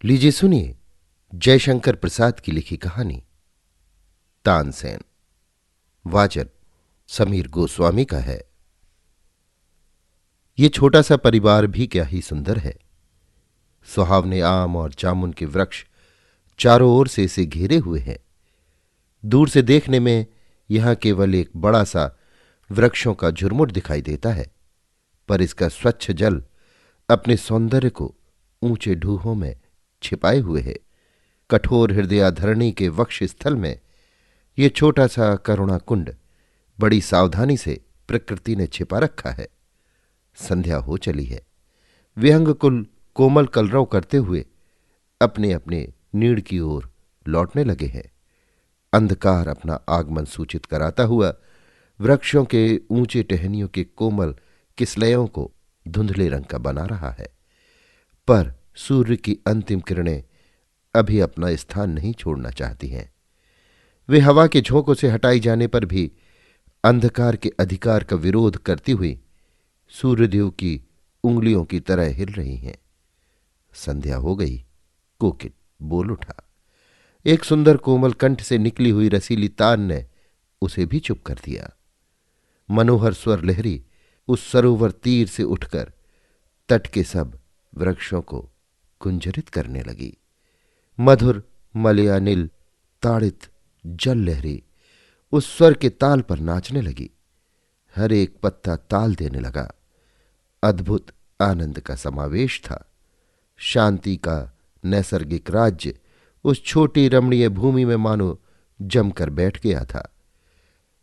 लीजिए सुनिए जयशंकर प्रसाद की लिखी कहानी तानसेन। वाचन समीर गोस्वामी का है। ये छोटा सा परिवार भी क्या ही सुंदर है। सुहावने आम और जामुन के वृक्ष चारों ओर से इसे घेरे हुए हैं। दूर से देखने में यहां केवल एक बड़ा सा वृक्षों का झुरमुट दिखाई देता है, पर इसका स्वच्छ जल अपने सौंदर्य को ऊंचे ढूहों में छिपाए हुए है। कठोर हृदयाधरणी के वक्ष स्थल में ये छोटा सा करुणा कुंड बड़ी सावधानी से प्रकृति ने छिपा रखा है। संध्या हो चली है। विहंग कुल कोमल कलरव करते हुए अपने अपने नीड़ की ओर लौटने लगे हैं। अंधकार अपना आगमन सूचित कराता हुआ वृक्षों के ऊंचे टहनियों के कोमल किसलयों को धुंधले रंग का बना रहा है, पर सूर्य की अंतिम किरणें अभी अपना स्थान नहीं छोड़ना चाहती हैं। वे हवा के झोंकों से हटाई जाने पर भी अंधकार के अधिकार का विरोध करती हुई सूर्यदेव की उंगलियों की तरह हिल रही हैं। संध्या हो गई। कोकिल बोल उठा। एक सुंदर कोमल कंठ से निकली हुई रसीली तान ने उसे भी चुप कर दिया। मनोहर स्वर लहरी उस सरोवर तीर से उठकर तट के सब वृक्षों को कुंजरित करने लगी। मधुर मलयानिल ताड़ित जल लहरी उस स्वर के ताल पर नाचने लगी। हर एक पत्ता ताल देने लगा। अद्भुत आनंद का समावेश था। शांति का नैसर्गिक राज्य उस छोटी रमणीय भूमि में मानो जमकर बैठ गया था।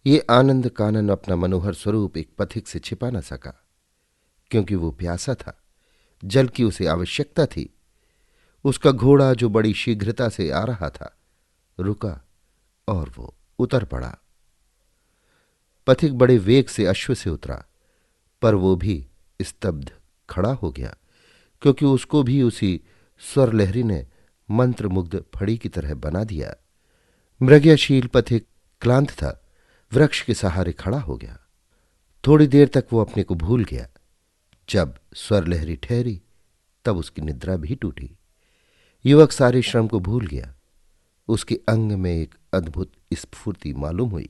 ये आनंद कानन अपना मनोहर स्वरूप एक पथिक से छिपा न सका, क्योंकि वो प्यासा था। जल की उसे आवश्यकता थी। उसका घोड़ा जो बड़ी शीघ्रता से आ रहा था रुका और वो उतर पड़ा। पथिक बड़े वेग से अश्व से उतरा, पर वो भी स्तब्ध खड़ा हो गया, क्योंकि उसको भी उसी स्वर लहरी ने मंत्रमुग्ध फड़ी की तरह बना दिया। मृगयाशील पथिक क्लांत था, वृक्ष के सहारे खड़ा हो गया। थोड़ी देर तक वो अपने को भूल गया। जब स्वर लहरी ठहरी तब उसकी निद्रा भी टूटी। युवक सारे श्रम को भूल गया। उसके अंग में एक अद्भुत स्फूर्ति मालूम हुई।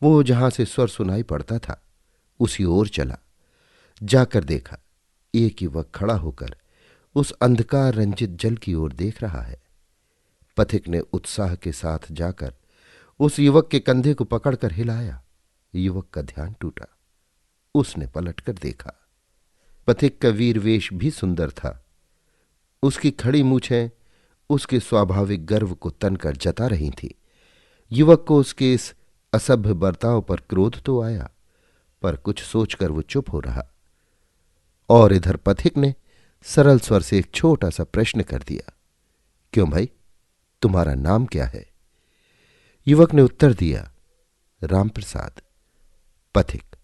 वो जहां से स्वर सुनाई पड़ता था उसी ओर चला। जाकर देखा, एक युवक खड़ा होकर उस अंधकार रंजित जल की ओर देख रहा है। पथिक ने उत्साह के साथ जाकर उस युवक के कंधे को पकड़कर हिलाया। युवक का ध्यान टूटा। उसने पलटकर देखा। पथिक का वीर वेश भी सुंदर था। उसकी खड़ी मूछें उसके स्वाभाविक गर्व को तनकर जता रही थी। युवक को उसके इस असभ्य बर्ताव पर क्रोध तो आया, पर कुछ सोचकर वो चुप हो रहा। और इधर पथिक ने सरल स्वर से एक छोटा सा प्रश्न कर दिया, क्यों भाई, तुम्हारा नाम क्या है? युवक ने उत्तर दिया, रामप्रसाद। पथिक,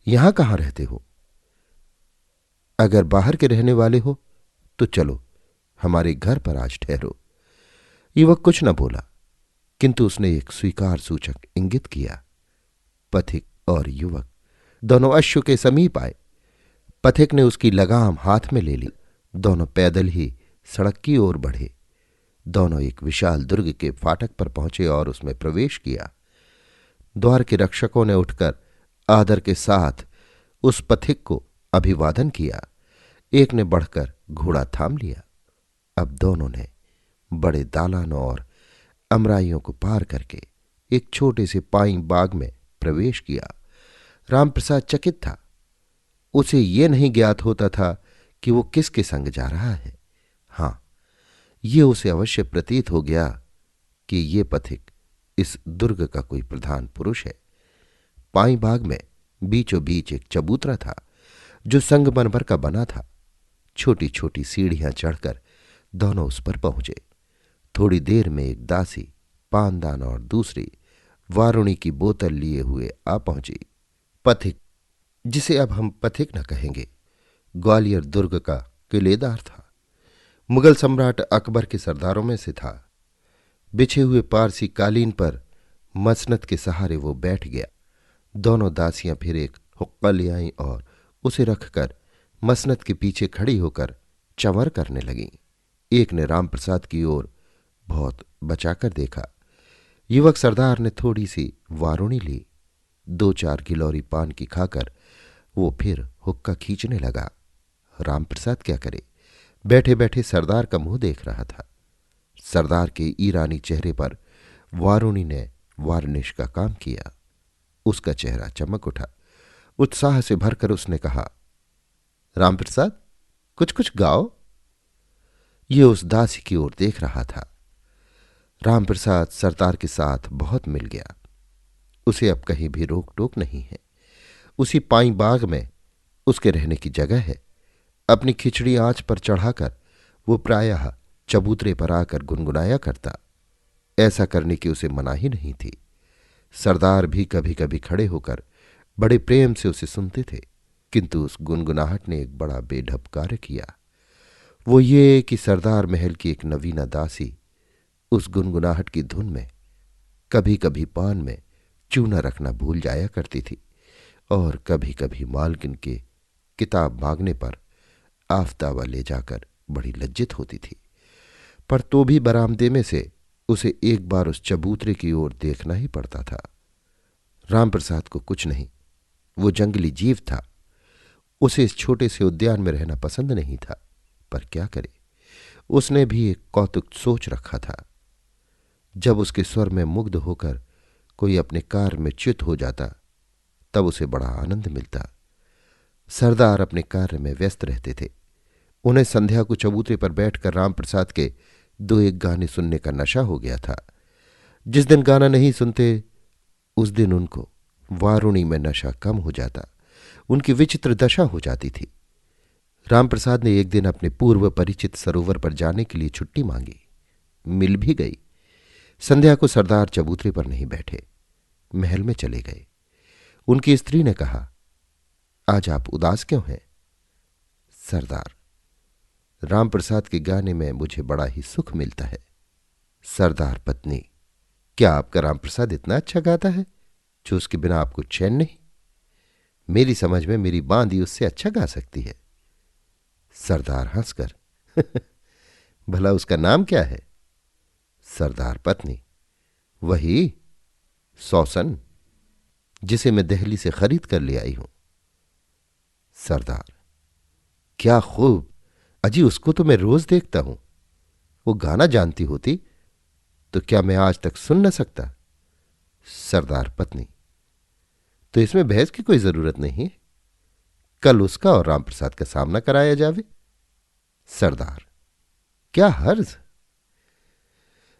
यहां कहां रहते हो? अगर बाहर के रहने वाले हो तो चलो हमारे घर पर आज ठहरो। युवक कुछ न बोला, किंतु उसने एक स्वीकार सूचक इंगित किया। पथिक और युवक दोनों अश्व के समीप आए। पथिक ने उसकी लगाम हाथ में ले ली। दोनों पैदल ही सड़क की ओर बढ़े। दोनों एक विशाल दुर्ग के फाटक पर पहुंचे और उसमें प्रवेश किया। द्वार के रक्षकों ने उठकर आदर के साथ उस पथिक को अभिवादन किया। एक ने बढ़कर घोड़ा थाम लिया। अब दोनों ने बड़े दालानों और अमराइयों को पार करके एक छोटे से पाई बाग में प्रवेश किया। रामप्रसाद चकित था। उसे ये नहीं ज्ञात होता था कि वो किसके संग जा रहा है। हां, ये उसे अवश्य प्रतीत हो गया कि ये पथिक इस दुर्ग का कोई प्रधान पुरुष है। पाई बाग में बीचों बीच एक चबूतरा था जो संगमरमर का बना था। छोटी छोटी सीढ़ियां चढ़कर दोनों उस पर पहुंचे। थोड़ी देर में एक दासी पानदान और दूसरी वारुणी की बोतल लिए हुए आ पहुंची। पथिक, जिसे अब हम पथिक न कहेंगे, ग्वालियर दुर्ग का किलेदार था। मुगल सम्राट अकबर के सरदारों में से था। बिछे हुए पारसी कालीन पर मसनद के सहारे वो बैठ गया। दोनों दासियां फिर एक हुक्का ले आईं और उसे रखकर मसनद के पीछे खड़ी होकर चंवर करने लगीं। एक ने रामप्रसाद की ओर बहुत बचाकर देखा। युवक सरदार ने थोड़ी सी वारुणी ली। 2-4 गिलौरी पान की खाकर वो फिर हुक्का खींचने लगा। रामप्रसाद क्या करे, बैठे बैठे सरदार का मुंह देख रहा था। सरदार के ईरानी चेहरे पर वारुणी ने वार्निश का काम किया। उसका चेहरा चमक उठा। उत्साह से भरकर उसने कहा, रामप्रसाद, कुछ कुछ गाओ। ये उस दासी की ओर देख रहा था। रामप्रसाद सरदार के साथ बहुत मिल गया। उसे अब कहीं भी रोक टोक नहीं है। उसी पाई बाग में उसके रहने की जगह है। अपनी खिचड़ी आंच पर चढ़ाकर वो प्रायः चबूतरे पर आकर गुनगुनाया करता। ऐसा करने की उसे मनाही नहीं थी। सरदार भी कभी कभी खड़े होकर बड़े प्रेम से उसे सुनते थे, किंतु उस गुनगुनाहट ने एक बड़ा बेढप कार्य किया। वो ये कि सरदार महल की एक नवीना दासी उस गुनगुनाहट की धुन में कभी कभी पान में चूना रखना भूल जाया करती थी और कभी कभी मालकिन के किताब मांगने पर आफताबा ले जाकर बड़ी लज्जित होती थी। पर तो भी बरामदे में से उसे एक बार उस चबूतरे की ओर देखना ही पड़ता था। रामप्रसाद को कुछ नहीं, वो जंगली जीव था। उसे इस छोटे से उद्यान में रहना पसंद नहीं था, पर क्या करे, उसने भी एक कौतुक सोच रखा था। जब उसके स्वर में मुग्ध होकर कोई अपने कार्य में च्युत हो जाता, तब उसे बड़ा आनंद मिलता। सरदार अपने कार्य में व्यस्त रहते थे। उन्हें संध्या को चबूतरे पर बैठकर रामप्रसाद के 2-1 गाने सुनने का नशा हो गया था। जिस दिन गाना नहीं सुनते, उस दिन उनको वारुणी में नशा कम हो जाता। उनकी विचित्र दशा हो जाती थी। रामप्रसाद ने एक दिन अपने पूर्व परिचित सरोवर पर जाने के लिए छुट्टी मांगी। मिल भी गई। संध्या को सरदार चबूतरे पर नहीं बैठे, महल में चले गए। उनकी स्त्री ने कहा, आज आप उदास क्यों हैं? सरदार, रामप्रसाद के गाने में मुझे बड़ा ही सुख मिलता है। सरदार पत्नी, क्या आपका रामप्रसाद इतना अच्छा गाता है जो उसके बिना आपको चैन नहीं? मेरी समझ में मेरी बांदी उससे अच्छा गा सकती है। सरदार हंसकर, भला उसका नाम क्या है? सरदार पत्नी, वही सौसन, जिसे मैं दिल्ली से खरीद कर ले आई हूं। सरदार, क्या खूब! अजी, उसको तो मैं रोज देखता हूं। वो गाना जानती होती तो क्या मैं आज तक सुन न सकता? सरदार पत्नी, तो इसमें बहस की कोई जरूरत नहीं। कल उसका और रामप्रसाद का सामना कराया जावे। सरदार, क्या हर्ज!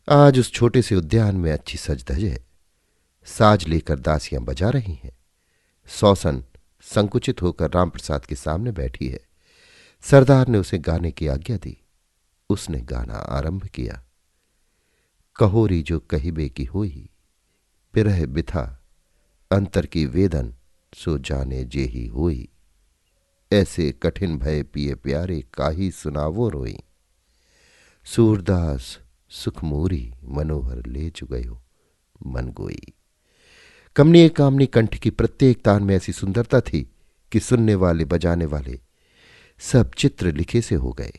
आज उस छोटे से उद्यान में अच्छी सजधज है। साज लेकर दासियां बजा रही हैं। सौसन संकुचित होकर रामप्रसाद के सामने बैठी है। सरदार ने उसे गाने की आज्ञा दी। उसने गाना आरंभ किया। कहोरी जो कहिबे की होई, बिरह बिथा अंतर की वेदन, सो जाने जेही होई। ऐसे कठिन भय पिए प्यारे, काहि सुनावो रोई। सूरदास सुखमूरी, मनोहर ले चुगयो मन गोई। कमनीय कामनी कंठ की प्रत्येक तान में ऐसी सुंदरता थी कि सुनने वाले बजाने वाले सब चित्र लिखे से हो गए।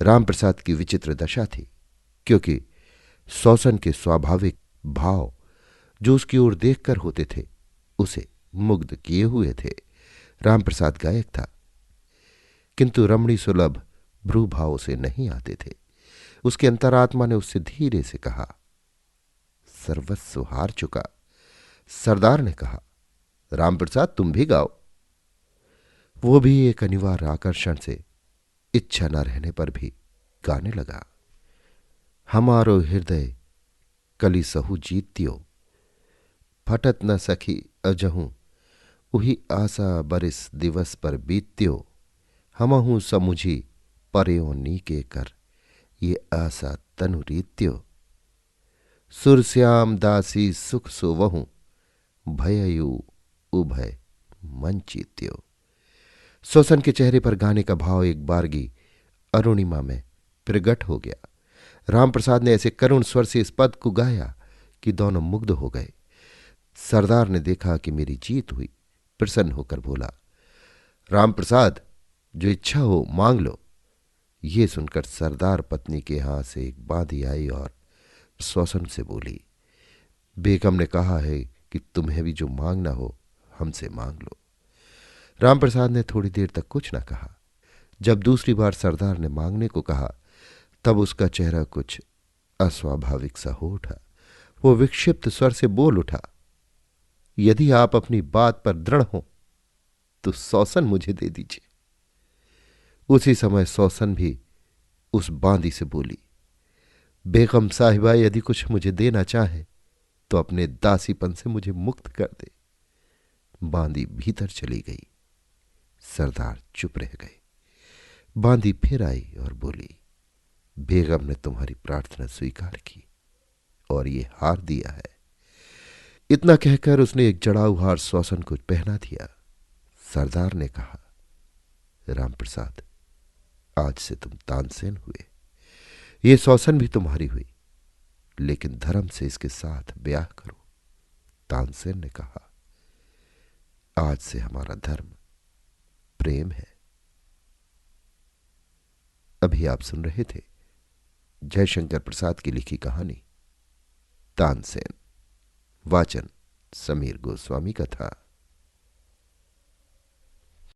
रामप्रसाद की विचित्र दशा थी, क्योंकि सौसन के स्वाभाविक भाव जो उसकी ओर देखकर होते थे, उसे मुग्ध किए हुए थे। रामप्रसाद गायक था, किंतु रमणी सुलभ भ्रूभाव से नहीं आते थे। उसके अंतरात्मा ने उससे धीरे से कहा, सर्वस्व हार चुका। सरदार ने कहा, रामप्रसाद, तुम भी गाओ। वो भी एक अनिवार्य आकर्षण से, इच्छा न रहने पर भी गाने लगा। हमारो हृदय कली सहु जीत्यो, फटत न सखी अजहूं, उही आशा बरिस दिवस पर बीत्यो। हमहू समुझी पर्यो नीके कर, ये आशा तनु रीत्यो। सुरश्याम दासी सुख सोवहूं, भययु उभय मन चीत्यो। सौसन के चेहरे पर गाने का भाव एक बारगी अरुणिमा में प्रगट हो गया। रामप्रसाद ने ऐसे करुण स्वर से इस पद को गाया कि दोनों मुग्ध हो गए। सरदार ने देखा कि मेरी जीत हुई, प्रसन्न होकर बोला, रामप्रसाद, जो इच्छा हो मांग लो। ये सुनकर सरदार पत्नी के यहां से एक बांदी आई और सौसन से बोली, बेगम ने कहा है कि तुम्हें भी जो मांगना हो हमसे मांग लो। रामप्रसाद ने थोड़ी देर तक कुछ न कहा। जब दूसरी बार सरदार ने मांगने को कहा तब उसका चेहरा कुछ अस्वाभाविक सा हो उठा। वो विक्षिप्त स्वर से बोल उठा, यदि आप अपनी बात पर दृढ़ हो तो सौसन मुझे दे दीजिए। उसी समय सौसन भी उस बांदी से बोली, बेगम साहिबा यदि कुछ मुझे देना चाहे तो अपने दासीपन से मुझे मुक्त कर दे। बांदी भीतर चली गई। सरदार चुप रह गए। बांदी फिर आई और बोली, बेगम ने तुम्हारी प्रार्थना स्वीकार की और ये हार दिया है। इतना कहकर उसने एक जड़ाऊ हार सौसन को पहना दिया। सरदार ने कहा, रामप्रसाद आज से तुम तानसेन हुए। ये सौसन भी तुम्हारी हुई, लेकिन धर्म से इसके साथ ब्याह करो। तानसेन ने कहा, आज से हमारा धर्म प्रेम है। अभी आप सुन रहे थे जयशंकर प्रसाद की लिखी कहानी तानसेन। वाचन समीर गोस्वामी का था।